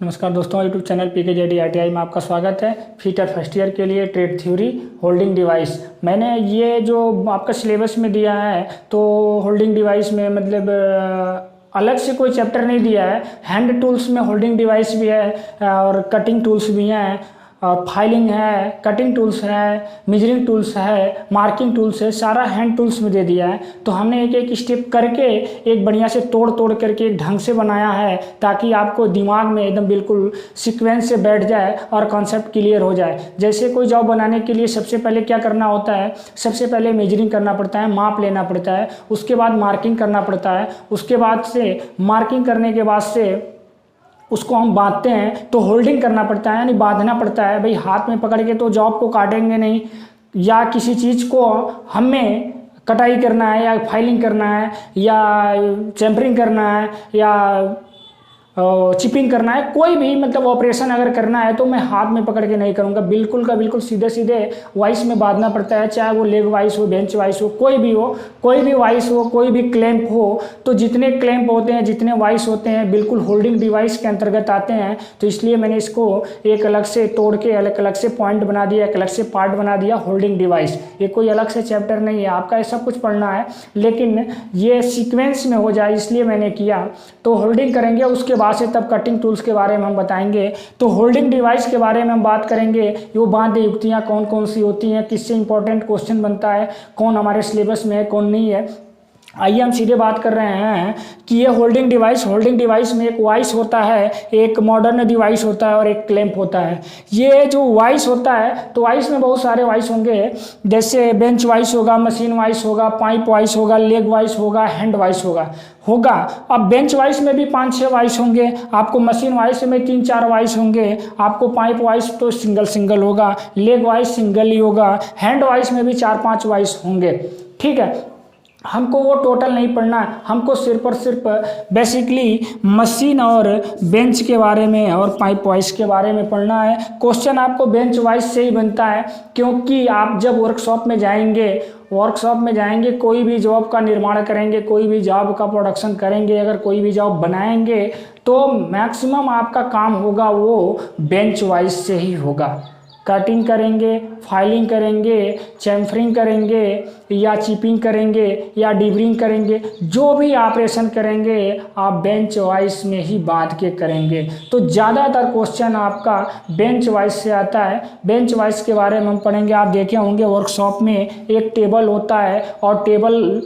नमस्कार दोस्तों, YouTube channel PKJD ITI में आपका स्वागत है। फीटर फर्स्ट ईयर के लिए ट्रेड थ्योरी होल्डिंग डिवाइस मैंने ये जो आपका सिलेबस में दिया है, तो होल्डिंग डिवाइस में मतलब अलग से कोई चैप्टर नहीं दिया है। हैंड टूल्स में होल्डिंग डिवाइस भी है और कटिंग टूल्स भी हैं और फाइलिंग है, कटिंग टूल्स है, मेजरिंग टूल्स है, मार्किंग टूल्स है, सारा हैंड टूल्स में दे दिया है। तो हमने एक एक स्टेप करके एक बढ़िया से तोड़ करके एक ढंग से बनाया है, ताकि आपको दिमाग में एकदम बिल्कुल सीक्वेंस से बैठ जाए और कॉन्सेप्ट क्लियर हो जाए। जैसे कोई जॉब बनाने के लिए सबसे पहले क्या करना होता है, सबसे पहले मेजरिंग करना पड़ता है, माप लेना पड़ता है, उसके बाद मार्किंग करना पड़ता है, उसके बाद से मार्किंग करने के बाद से उसको हम बांधते हैं तो होल्डिंग करना पड़ता है, यानी बांधना पड़ता है। भाई हाथ में पकड़ के तो जॉब को काटेंगे नहीं, या किसी चीज़ को हमें कटाई करना है या फाइलिंग करना है या चैम्परिंग करना है या चिपिंग करना है, कोई भी मतलब ऑपरेशन अगर करना है तो मैं हाथ में पकड़ के नहीं करूँगा, बिल्कुल का बिल्कुल सीधे सीधे वाइस में बांधना पड़ता है। चाहे वो लेग वाइस हो, बेंच वाइस हो, कोई भी हो, कोई भी वाइस हो, कोई भी क्लैंप हो, तो जितने क्लैंप होते हैं, जितने वाइस होते हैं, बिल्कुल होल्डिंग डिवाइस के अंतर्गत आते हैं। तो इसलिए मैंने इसको एक अलग से तोड़ के अलग अलग से पॉइंट बना दिया, एक अलग से पार्ट बना दिया होल्डिंग डिवाइस। ये कोई अलग से चैप्टर नहीं है, आपका ये सब कुछ पढ़ना है, लेकिन ये सीक्वेंस में हो जाए इसलिए मैंने किया। तो होल्डिंग करेंगे, उसके बाद से तब कटिंग टूल्स के बारे में हम बताएंगे। तो होल्डिंग डिवाइस के बारे में हम बात करेंगे, वो बांध युक्तियाँ कौन कौन सी होती हैं, किससे इंपॉर्टेंट क्वेश्चन बनता है, कौन हमारे सिलेबस में है, कौन नहीं है। आइए हम सीधे बात कर रहे हैं कि ये होल्डिंग डिवाइस में एक वाइस होता है, एक मॉडर्न डिवाइस होता है और एक क्लैंप होता है। ये जो वाइस होता है, तो वाइस में बहुत सारे वाइस होंगे, जैसे बेंच वाइस होगा, मशीन वाइस होगा, पाइप वाइस होगा, लेग वाइस होगा, हैंड वाइस होगा। अब बेंच वाइस में भी 5-6 वाइस होंगे, आपको मशीन वाइस में 3-4 वाइस होंगे, आपको पाइप वाइस तो सिंगल होगा, लेग वाइस सिंगल ही होगा, हैंड वाइस में भी 4-5 वाइस होंगे। ठीक है, हमको वो टोटल नहीं पढ़ना है, हमको सिर्फ और सिर्फ बेसिकली मशीन और बेंच के बारे में और पाइप वाइस के बारे में पढ़ना है। क्वेश्चन आपको बेंच वाइस से ही बनता है, क्योंकि आप जब वर्कशॉप में जाएंगे, कोई भी जॉब का निर्माण करेंगे, कोई भी जॉब का प्रोडक्शन करेंगे, अगर कोई भी जॉब बनाएंगे तो मैक्सिमम आपका काम होगा वो बेंच वाइस से ही होगा। कटिंग करेंगे, फाइलिंग करेंगे, चैम्फरिंग करेंगे या चिपिंग करेंगे या डिबरिंग करेंगे, जो भी ऑपरेशन करेंगे आप बेंच वाइस में ही बांध के करेंगे। तो ज़्यादातर क्वेश्चन आपका बेंच वाइस से आता है। बेंच वाइस के बारे में हम पढ़ेंगे। आप देखे होंगे वर्कशॉप में एक टेबल होता है और टेबल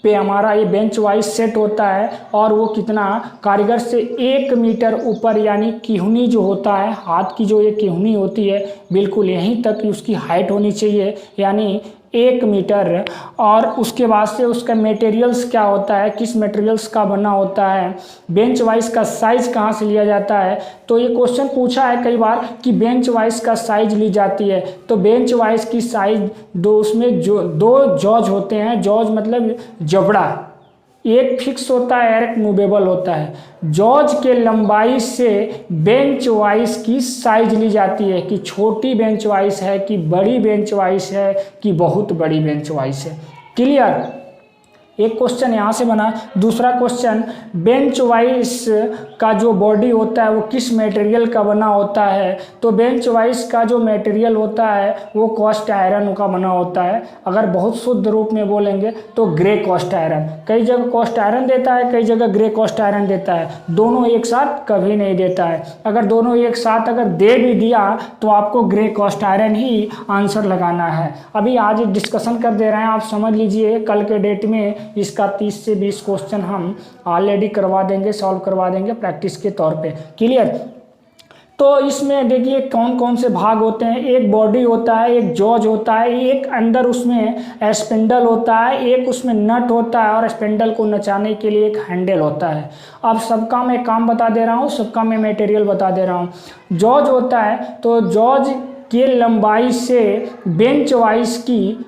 पे हमारा ये बेंच वाइस सेट होता है, और वो कितना कारीगर से 1 मीटर ऊपर, यानी किहुनी जो होता है, हाथ की जो ये किहुनी होती है, बिल्कुल यहीं तक उसकी हाइट होनी चाहिए, यानी 1 मीटर। और उसके बाद से उसका मटेरियल्स क्या होता है, किस मटेरियल्स का बना होता है, बेंच वाइस का साइज़ कहाँ से लिया जाता है। तो ये क्वेश्चन पूछा है कई बार कि बेंच वाइस का साइज ली जाती है, तो बेंच वाइस की साइज उसमें जो 2 जॉज होते हैं, जॉज मतलब जबड़ा, एक फिक्स होता है, एक मूवेबल होता है। जॉज के लंबाई से बेंच वाइस की साइज ली जाती है कि छोटी बेंच वाइस है कि बड़ी बेंच वाइस है कि बहुत बड़ी बेंच वाइस है। क्लियर? एक क्वेश्चन यहाँ से बना। दूसरा क्वेश्चन, बेंच वाइस का जो बॉडी होता है वो किस मटेरियल का बना होता है। तो बेंच वाइस का जो मटेरियल होता है वो कास्ट आयरन का बना होता है। अगर बहुत शुद्ध रूप में बोलेंगे तो ग्रे कास्ट आयरन। कई जगह कास्ट आयरन देता है, कई जगह ग्रे कास्ट आयरन देता है, दोनों एक साथ कभी नहीं देता है। अगर दोनों एक साथ अगर दे भी दिया तो आपको ग्रे कास्ट आयरन ही आंसर लगाना है। अभी आज डिस्कशन कर दे रहे हैं, आप समझ लीजिए कल के डेट में इसका 30 से 20 क्वेश्चन हम ऑलरेडी करवा देंगे, सॉल्व करवा देंगे प्रैक्टिस के तौर पे। क्लियर? तो इसमें देखिए कौन कौन से भाग होते हैं। एक बॉडी होता है, एक जॉज होता है, एक अंदर उसमें स्पिंडल होता है, एक उसमें नट होता है, और स्पिंडल को नचाने के लिए एक हैंडल होता है। अब सबका मैं काम बता दे रहा हूँ, सबका मैं मटेरियल बता दे रहा हूँ। जॉज होता है तो जॉज के लंबाई से बेंच वाइस की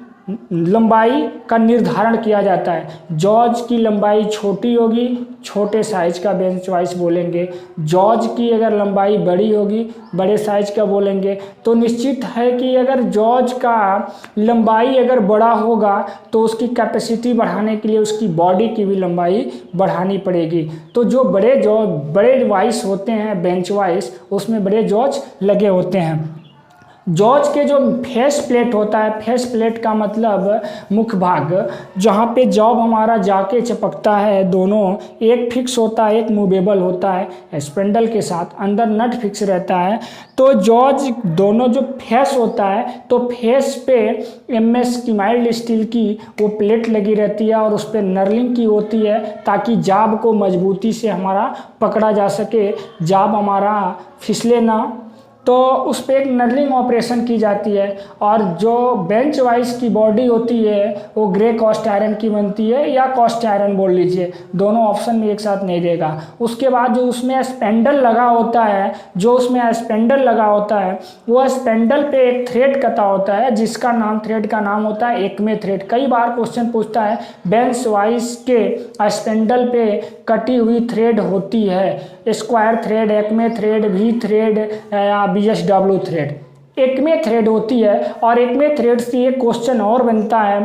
लंबाई का निर्धारण किया जाता है। जॉज की लंबाई छोटी होगी, छोटे साइज का बेंच वाइस बोलेंगे। जॉज की अगर लंबाई बड़ी होगी, बड़े साइज का बोलेंगे। तो निश्चित है कि अगर जॉज का लंबाई अगर बड़ा होगा तो उसकी कैपेसिटी बढ़ाने के लिए उसकी बॉडी की भी लंबाई बढ़ानी पड़ेगी। तो जो बड़े वाइस होते हैं बेंच वाइस, उसमें बड़े जॉज लगे होते हैं। जॉज के जो फेस प्लेट होता है, फेस प्लेट का मतलब मुख भाग, जहाँ पे जॉब हमारा जाके चिपकता है, दोनों एक फिक्स होता है, एक मूवेबल होता है स्पेंडल के साथ, अंदर नट फिक्स रहता है। तो जॉज दोनों जो फेस होता है, तो फेस पे एमएस की माइल्ड स्टील की वो प्लेट लगी रहती है और उस पर नर्लिंग की होती है ताकि जाब को मजबूती से हमारा पकड़ा जा सके, जाब हमारा फिसले ना। तो उस पर एक नर्लिंग ऑपरेशन की जाती है। और जो बेंच वाइस की बॉडी होती है वो ग्रे कास्ट आयरन की बनती है या कास्ट आयरन बोल लीजिए, दोनों ऑप्शन में एक साथ नहीं देगा। उसके बाद जो उसमें स्पेंडल लगा होता है, वो स्पेंडल पे एक थ्रेड कटा होता है जिसका नाम, थ्रेड का नाम होता है एक्मे थ्रेड। कई बार क्वेश्चन पूछता है बेंच वाइस के स्पेंडल पे कटी हुई थ्रेड होती है, square thread, acme thread, V thread या BSW थ्रेड। एक्मे थ्रेड होती है। और एक्मे थ्रेड से एक क्वेश्चन और बनता है,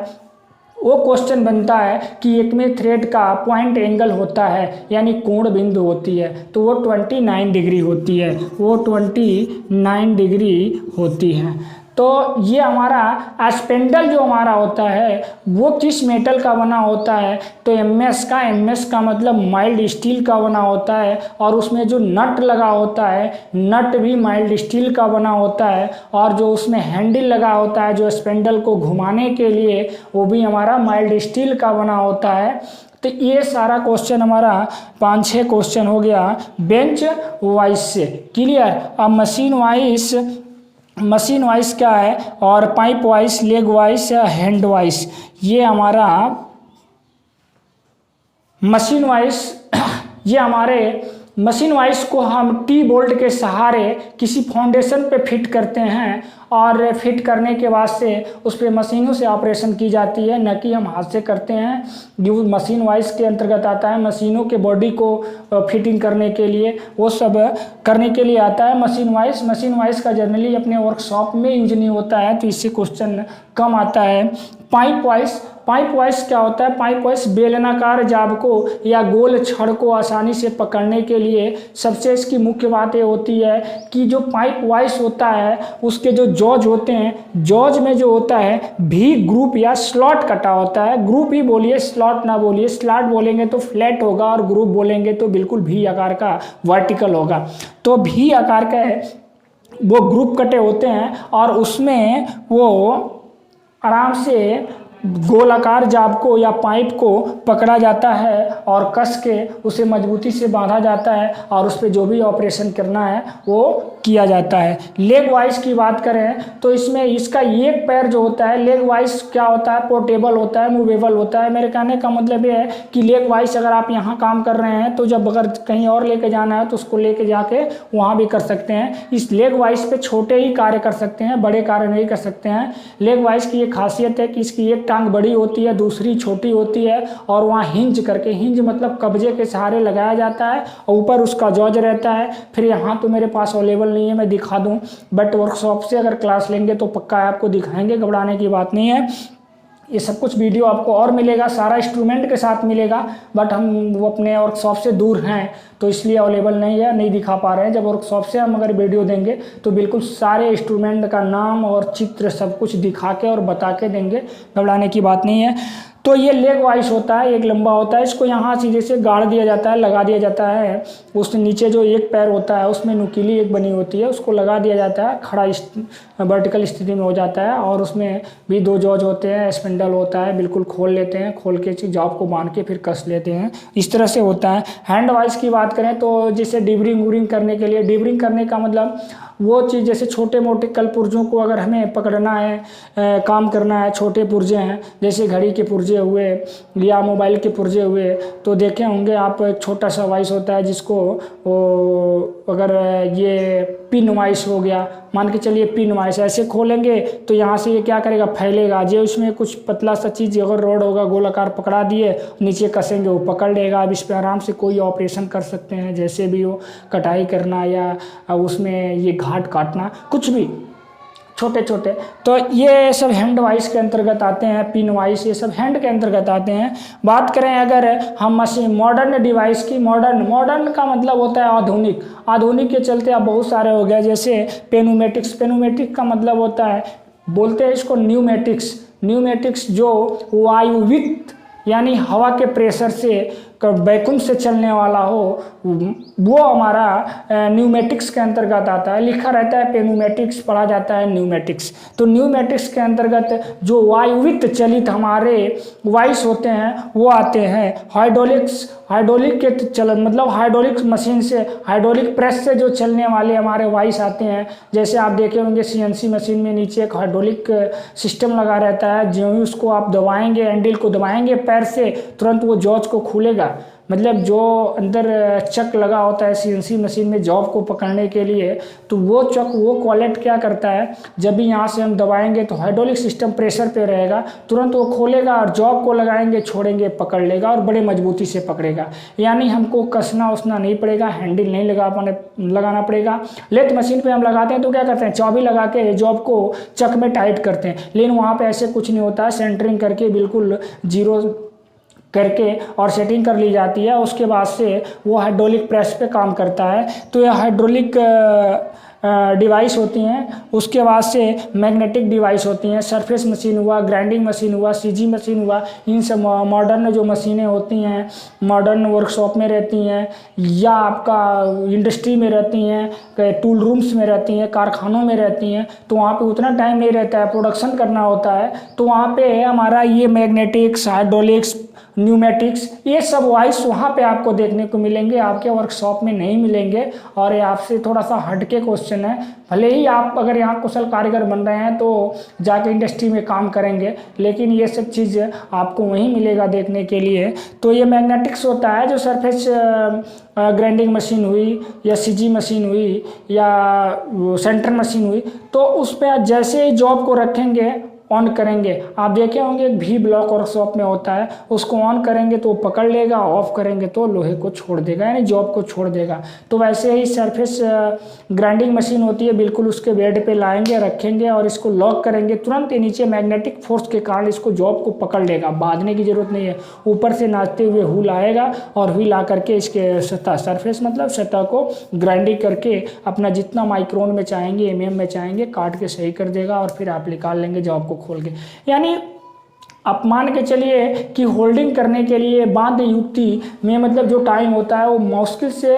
वो क्वेश्चन बनता है कि एक्मे थ्रेड का पॉइंट एंगल होता है यानी कोण बिंदु होती है, तो वो 29 डिग्री होती है, वो 29 डिग्री होती है। तो ये हमारा स्पेंडल जो हमारा होता है वो किस मेटल का बना होता है, तो एमएस का मतलब माइल्ड स्टील का बना होता है। और उसमें जो नट लगा होता है, नट भी माइल्ड स्टील का बना होता है। और जो उसमें हैंडल लगा होता है जो स्पेंडल को घुमाने के लिए, वो भी हमारा माइल्ड स्टील का बना होता है। तो ये सारा क्वेश्चन हमारा 5-6 क्वेश्चन हो गया बेंच वाइस से। क्लियर। अब मशीन वाइस क्या है, और पाइप वाइस, लेग वाइस या हैंड वाइस। ये हमारा मशीन वाइस, ये हमारे मशीन वाइस को हम टी बोल्ट के सहारे किसी फाउंडेशन पे फिट करते हैं और फिट करने के बाद से उस पर मशीनों से ऑपरेशन की जाती है, न कि हम हाथ से करते हैं। जो मशीन वाइस के अंतर्गत आता है, मशीनों के बॉडी को फिटिंग करने के लिए, वो सब करने के लिए आता है मशीन वाइस का जनरली अपने वर्कशॉप में यूज नहीं होता है, तो इससे क्वेश्चन कम आता है। पाइप वाइस क्या होता है, पाइप वाइस बेलनाकार जाब को या गोल छड़ को आसानी से पकड़ने के लिए सबसे इसकी मुख्य बात ये होती है कि जो पाइप वाइस होता है उसके जो जॉज होते हैं, जॉज में जो होता है भी ग्रुप या स्लॉट कटा होता है। ग्रुप ही बोलिए, स्लॉट ना बोलिए। स्लॉट बोलेंगे तो फ्लैट होगा और ग्रुप बोलेंगे तो बिल्कुल भी आकार का वर्टिकल होगा। तो भी आकार का है वो ग्रुप कटे होते हैं और उसमें वो आराम से गोलाकार जाब को या पाइप को पकड़ा जाता है और कस के उसे मजबूती से बांधा जाता है और उस पर जो भी ऑपरेशन करना है वो किया जाता है। लेग वाइस की बात करें तो इसमें इसका एक पैर जो होता है, लेग वाइस क्या होता है, पोर्टेबल होता है, मूवेबल होता है। मेरे कहने का मतलब ये है कि लेग वाइस अगर आप यहाँ काम कर रहे हैं तो जब अगर कहीं और लेके जाना है तो उसको लेके जाके वहाँ भी कर सकते हैं। इस लेग वाइस पे छोटे ही कार्य कर सकते हैं, बड़े कार्य नहीं कर सकते हैं। लेग वाइस की एक खासियत है कि इसकी एक टांग बड़ी होती है, दूसरी छोटी होती है और वहाँ हिंज करके, हिंज मतलब कब्जे के सहारे लगाया जाता है और ऊपर उसका जॉज रहता है। फिर यहाँ तो मेरे पास अवेलेबल नहीं है, मैं दिखा दूँ, बट वर्कशॉप से अगर क्लास लेंगे तो पक्का आपको दिखाएंगे, घबराने की बात नहीं है। ये सब कुछ वीडियो आपको और मिलेगा, सारा इंस्ट्रूमेंट के साथ मिलेगा, बट हम वो अपने वर्कशॉप से दूर हैं तो इसलिए अवेलेबल नहीं है, नहीं दिखा पा रहे हैं। जब वर्कशॉप से हम अगर वीडियो देंगे तो बिल्कुल सारे इंस्ट्रूमेंट का नाम और चित्र सब कुछ दिखा के और बता के देंगे, घबराने की बात नहीं है। तो ये लेग वाइस होता है, एक लंबा होता है, इसको यहाँ सीधे से गाड़ दिया जाता है, लगा दिया जाता है। उसके नीचे जो एक पैर होता है उसमें नुकीली एक बनी होती है, उसको लगा दिया जाता है, खड़ा वर्टिकल स्थिति में हो जाता है और उसमें भी 2 जॉज होते हैं, स्पिंडल होता है, बिल्कुल खोल लेते हैं, खोल के जॉब को बांध के फिर कस लेते हैं, इस तरह से होता है। हैंड वाइस की बात करें तो जैसे डिबरिंग वूरिंग करने के लिए, डिबरिंग करने का मतलब वो चीज़ जैसे छोटे मोटे कल पुर्जों को अगर हमें पकड़ना है, काम करना है, छोटे पुर्जे हैं जैसे घड़ी के पुर्जे पुर्जे हुए या मोबाइल के पुर्जे हुए, तो देखे होंगे आप, एक छोटा सा वाइस होता है जिसको अगर ये पिन वाइस हो गया, मान के चलिए पिन वाइस ऐसे खोलेंगे तो यहाँ से ये क्या करेगा, फैलेगा। जो इसमें कुछ पतला सा चीज़ अगर रोड होगा गोलाकार पकड़ा दिए, नीचे कसेंगे वो पकड़ लेगा। अब इस पर आराम से कोई ऑपरेशन कर सकते हैं, जैसे भी हो, कटाई करना या उसमें ये घाट काटना, कुछ भी छोटे छोटे। तो ये सब हैंड वाइस के अंतर्गत आते हैं, पिन वाइस, ये सब हैंड के अंतर्गत आते हैं। बात करें अगर हम मशीन मॉडर्न डिवाइस की, मॉडर्न का मतलब होता है आधुनिक। आधुनिक के चलते अब बहुत सारे हो गए, जैसे पेनोमेटिक का मतलब होता है, बोलते हैं इसको न्यूमेटिक्स जो वायुवित यानी हवा के प्रेशर से वैक्यूम से चलने वाला हो, वो हमारा न्यूमेटिक्स के अंतर्गत आता है। लिखा रहता है पेनोमेटिक्स, पढ़ा जाता है न्यूमेटिक्स। तो न्यूमेटिक्स के अंतर्गत जो वायुवित चलित हमारे वाइस होते हैं वो आते हैं। हाइड्रोलिक के चलन मतलब हाइड्रोलिक मशीन से, हाइड्रोलिक प्रेस से जो चलने वाले हमारे वाइस आते हैं। जैसे आप देखे होंगे CNC मशीन में नीचे एक हाइड्रोलिक सिस्टम लगा रहता है, जो ही उसको आप दबाएंगे, हैंडल को दबाएंगे पैर से, तुरंत वो जॉज को खुलेगा। मतलब जो अंदर चक लगा होता है CNC मशीन में जॉब को पकड़ने के लिए, तो वो चक वो कॉलेट क्या करता है, जब भी यहाँ से हम दबाएंगे तो हाइड्रोलिक सिस्टम प्रेशर पे रहेगा, तुरंत वो खोलेगा और जॉब को लगाएंगे, छोड़ेंगे, पकड़ लेगा और बड़े मजबूती से पकड़ेगा। यानी हमको कसना उसना नहीं पड़ेगा, हैंडल नहीं लगाना पड़ेगा। लेथ मशीन पे हम लगाते हैं तो क्या करते हैं, चाबी लगा के जॉब को चक में टाइट करते हैं, लेकिन वहाँ पे ऐसे कुछ नहीं होता है। सेंटरिंग करके बिल्कुल जीरो करके और सेटिंग कर ली जाती है, उसके बाद से वो हाइड्रोलिक प्रेस पे काम करता है। तो ये हाइड्रोलिक डिवाइस होती हैं। उसके बाद से मैग्नेटिक डिवाइस होती हैं, सरफेस मशीन हुआ, ग्राइंडिंग मशीन हुआ, CG मशीन हुआ। इन सब मॉडर्न जो मशीनें होती हैं, मॉडर्न वर्कशॉप में रहती हैं या आपका इंडस्ट्री में रहती हैं, टूल रूम्स में रहती हैं, कारखानों में रहती हैं। तो वहाँ पे उतना टाइम नहीं रहता है, प्रोडक्शन करना होता है। तो वहाँ पे हमारा ये मैग्नेटिक्स, हाइड्रोलिक्स, न्यूमेटिक्स, ये सब वाइस वहाँ पे आपको देखने को मिलेंगे, आपके वर्कशॉप में नहीं मिलेंगे। और ये आपसे थोड़ा सा हटके क्वेश्चन है। भले ही आप अगर यहाँ कुशल कारीगर बन रहे हैं तो जाके इंडस्ट्री में काम करेंगे, लेकिन ये सब चीज़ आपको वहीं मिलेगा देखने के लिए। तो ये मैग्नेटिक्स होता है, जो सरफेस ग्राइंडिंग मशीन हुई या CG मशीन हुई या सेंटर मशीन हुई, तो उस पर जैसे ही जॉब को रखेंगे, ऑन करेंगे, आप देखे होंगे एक V ब्लॉक वर्कशॉप में होता है, उसको ऑन करेंगे तो पकड़ लेगा, ऑफ करेंगे तो लोहे को छोड़ देगा, यानी जॉब को छोड़ देगा। तो वैसे ही सरफेस ग्राइंडिंग मशीन होती है, बिल्कुल उसके बेड पे लाएंगे, रखेंगे और इसको लॉक करेंगे, तुरंत ये नीचे मैग्नेटिक फोर्स के कारण इसको जॉब को पकड़ लेगा, बांधने की जरूरत नहीं है। ऊपर से नाचते हुए हुल आएगा और हुल ला करके इसके सतह, सरफेस मतलब सतह को ग्राइंडिंग करके अपना जितना माइक्रोन में चाहेंगे, mm में चाहेंगे, काट के सही कर देगा और फिर आप निकाल लेंगे जॉब को खोल के। यानी आप मान के चलिए कि होल्डिंग करने के लिए बांध युक्ति में मतलब जो टाइम होता है वो मुश्किल से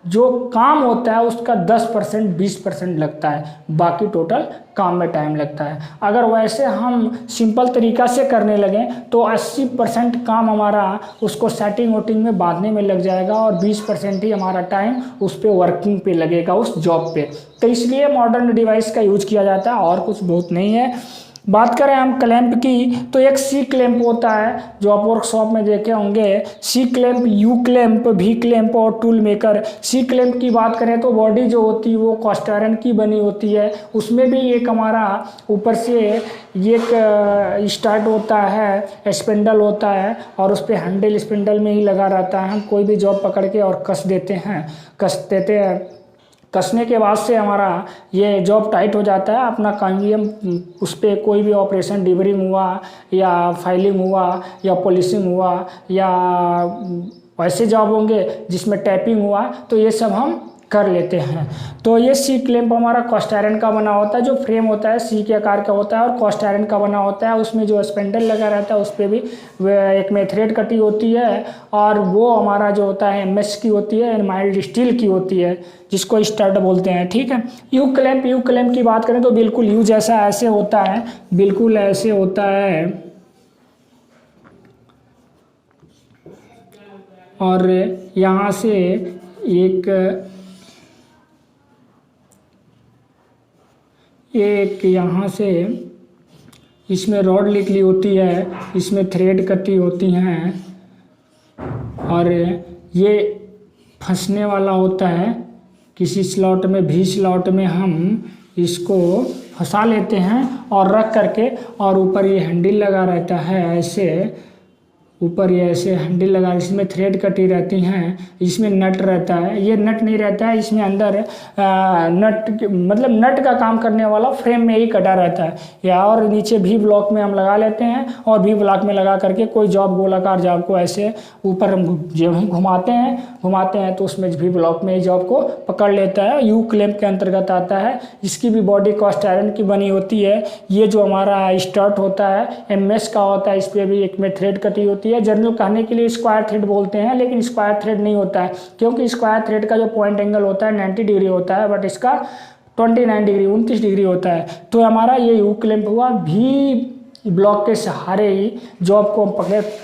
जो काम होता है उसका 10% 20% लगता है, बाकी टोटल काम में टाइम लगता है। अगर वैसे हम सिंपल तरीका से करने लगें तो 80% काम हमारा उसको सेटिंग वोटिंग में बांधने में लग जाएगा और 20% ही हमारा टाइम उस पर वर्किंग पे लगेगा, उस जॉब पे। तो इसलिए मॉडर्न डिवाइस का यूज किया जाता है, और कुछ बहुत नहीं है। बात करें हम क्लैंप की, तो एक C क्लैंप होता है जो आप वर्कशॉप में देखे होंगे, C clamp, U clamp, V clamp और टूल मेकर। C क्लैंप की बात करें तो बॉडी जो होती है वो कास्ट आयरन की बनी होती है, उसमें भी एक हमारा ऊपर से एक स्टार्ट होता है, स्पिंडल होता है और उस पर हैंडल स्पिंडल में ही लगा रहता है। हम कोई भी जॉब पकड़ के और कस देते हैं, कसने के बाद से हमारा ये जॉब टाइट हो जाता है। अपना कांगियम उस पर कोई भी ऑपरेशन, डिबरिंग हुआ या फाइलिंग हुआ या पॉलिशिंग हुआ या ऐसे जॉब होंगे जिसमें टैपिंग हुआ, तो ये सब हम कर लेते हैं। तो ये C क्लैंप हमारा कास्ट आयरन का बना होता है, जो फ्रेम होता है C के आकार का होता है और कास्ट आयरन का बना होता है। उसमें जो स्पेंडल लगा रहता है उस पर भी एक में थ्रेड कटी होती है और वो हमारा जो होता है MS की होती है, माइल्ड स्टील की होती है, जिसको स्टड बोलते हैं। ठीक है। यू क्लैंप की बात करें तो बिल्कुल यू जैसा ऐसे होता है, बिल्कुल ऐसे होता है और यहाँ से एक यहाँ से इसमें रॉड निकली होती है, इसमें थ्रेड कटी होती हैं और ये फंसने वाला होता है। किसी स्लॉट में भी स्लॉट में हम इसको फंसा लेते हैं और रख करके, और ऊपर ये हैंडल लगा रहता है ऐसे, ऊपर ये ऐसे हैंडल लगा, इसमें थ्रेड कटी रहती हैं, इसमें नट रहता है। ये नट नहीं रहता है, इसमें अंदर मतलब नट का काम करने वाला फ्रेम में ही कटा रहता है। या और नीचे भी ब्लॉक में हम लगा लेते हैं और भी ब्लॉक में लगा करके कोई जॉब, गोलाकार जॉब को ऐसे ऊपर हम जब ही घुमाते हैं तो उसमें भी ब्लॉक में ही जॉब को पकड़ लेता है। यू क्लैंप के अंतर्गत आता है। इसकी भी बॉडी कास्ट आयरन की बनी होती है। ये जो हमारा स्टर्ट होता है MS का होता है, इस पर भी एक में थ्रेड कटी होती है। जनरल कहने के लिए स्क्वायर थ्रेड बोलते हैं, लेकिन स्क्वायर थ्रेड नहीं होता है, क्योंकि स्क्वायर थ्रेड का जो पॉइंट एंगल होता है 90 डिग्री होता है, बट इसका 29 डिग्री 29 डिग्री होता है। तो हमारा ये यू क्लैंप हुआ। भी ब्लॉक के सहारे ही जॉब को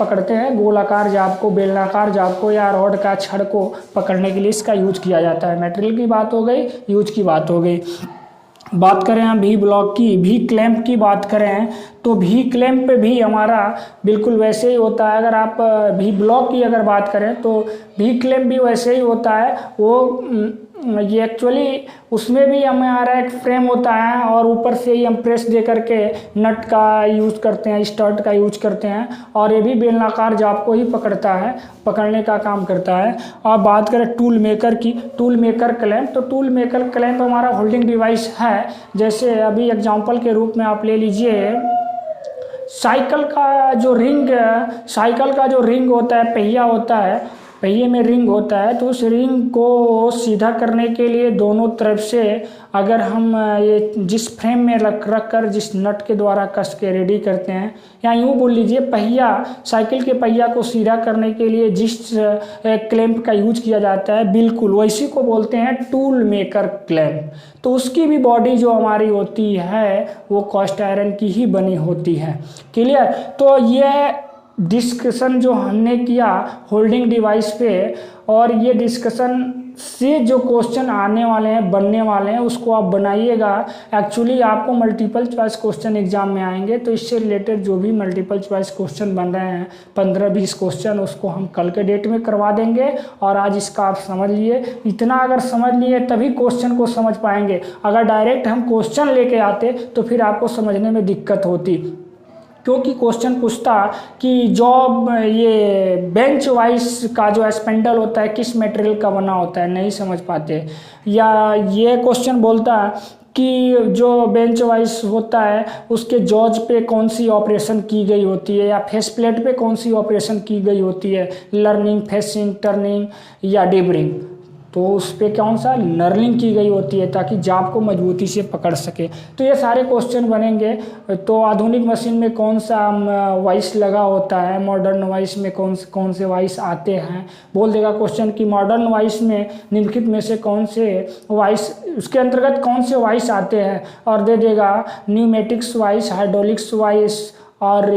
पकड़ते हैं। गोलाकार जॉब को, बेलनाकार जॉब को या रॉड का छड़ को पकड़ने के लिए इसका यूज किया जाता है। मटेरियल की बात हो गई, यूज की बात हो गई। बात करें हम भी ब्लॉक की, भी क्लैंप की बात करें तो भी क्लैंप पे भी हमारा बिल्कुल वैसे ही होता है। अगर आप भी ब्लॉक की अगर बात करें तो भी क्लैंप भी वैसे ही होता है। वो ये एक्चुअली उसमें भी हमारा एक फ्रेम होता है और ऊपर से ही हम प्रेस दे करके नट का यूज करते हैं, स्टर्ट का यूज करते हैं, और ये भी बेलनाकार जॉब को ही पकड़ता है, पकड़ने का काम करता है। और बात करें टूल मेकर की, टूल मेकर क्लैंप, तो टूल मेकर क्लैंप हमारा होल्डिंग डिवाइस है। जैसे अभी एग्जांपल के रूप में आप ले लीजिए साइकिल का जो रिंग होता है, पहिया होता है, पहिए में रिंग होता है, तो उस रिंग को सीधा करने के लिए दोनों तरफ से अगर हम ये जिस फ्रेम में रख कर जिस नट के द्वारा कस के रेडी करते हैं, या यूँ बोल लीजिए पहिया, साइकिल के पहिया को सीधा करने के लिए जिस क्लैंप का यूज किया जाता है, बिल्कुल वैसी को बोलते हैं टूल मेकर क्लैंप। तो उसकी भी बॉडी जो हमारी होती है वो कास्ट आयरन की ही बनी होती है। क्लियर? तो ये डिस्कशन जो हमने किया होल्डिंग डिवाइस पे, और ये डिस्कशन से जो क्वेश्चन आने वाले हैं, बनने वाले हैं, उसको आप बनाइएगा। एक्चुअली आपको मल्टीपल चॉइस क्वेश्चन एग्जाम में आएंगे, तो इससे रिलेटेड जो भी मल्टीपल चॉइस क्वेश्चन बन रहे हैं 15-20 क्वेश्चन, उसको हम कल के डेट में करवा देंगे। और आज इसका आप समझ लिए, इतना अगर समझ लिए तभी क्वेश्चन को समझ पाएंगे। अगर डायरेक्ट हम क्वेश्चन लेके आते तो फिर आपको समझने में दिक्कत होती, क्योंकि क्वेश्चन पूछता कि जॉब ये बेंच वाइज का जो स्पैंडल होता है किस मटेरियल का बना होता है, नहीं समझ पाते। या ये क्वेश्चन बोलता कि जो बेंच वाइज होता है उसके जॉज पे कौन सी ऑपरेशन की गई होती है, या फेस प्लेट पे कौन सी ऑपरेशन की गई होती है, लर्निंग, फेसिंग, टर्निंग या डेबरिंग, तो उस पर कौन सा नर्लिंग की गई होती है ताकि जाप को मजबूती से पकड़ सके। तो ये सारे क्वेश्चन बनेंगे। तो आधुनिक मशीन में कौन सा वाइस लगा होता है, मॉडर्न वाइस में कौन से वाइस आते हैं, बोल देगा क्वेश्चन कि मॉडर्न वाइस में निम्नलिखित में से कौन से वाइस, उसके अंतर्गत कौन से वाइस आते हैं, और दे देगा न्यूमेटिक्स वाइस, हाइड्रोलिक्स वाइस और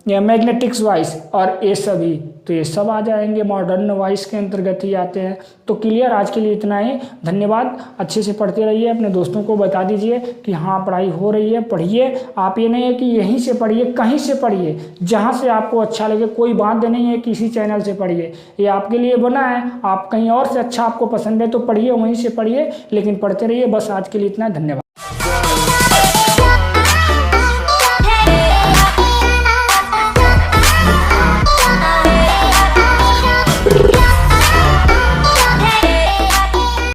मैग्नेटिक्स वाइस और ये सभी। तो ये सब आ जाएंगे, मॉडर्न वाइस के अंतर्गत ही आते हैं। तो क्लियर, आज के लिए इतना ही। धन्यवाद। अच्छे से पढ़ते रहिए, अपने दोस्तों को बता दीजिए कि हाँ पढ़ाई हो रही है, पढ़िए। आप ये नहीं है कि यहीं से पढ़िए, कहीं से पढ़िए, जहाँ से आपको अच्छा लगे। कोई बात नहीं है किसी चैनल से पढ़िए, ये आपके लिए बना है। आप कहीं और से अच्छा आपको पसंद है तो पढ़िए, वहीं से पढ़िए, लेकिन पढ़ते रहिए। बस आज के लिए इतना, धन्यवाद।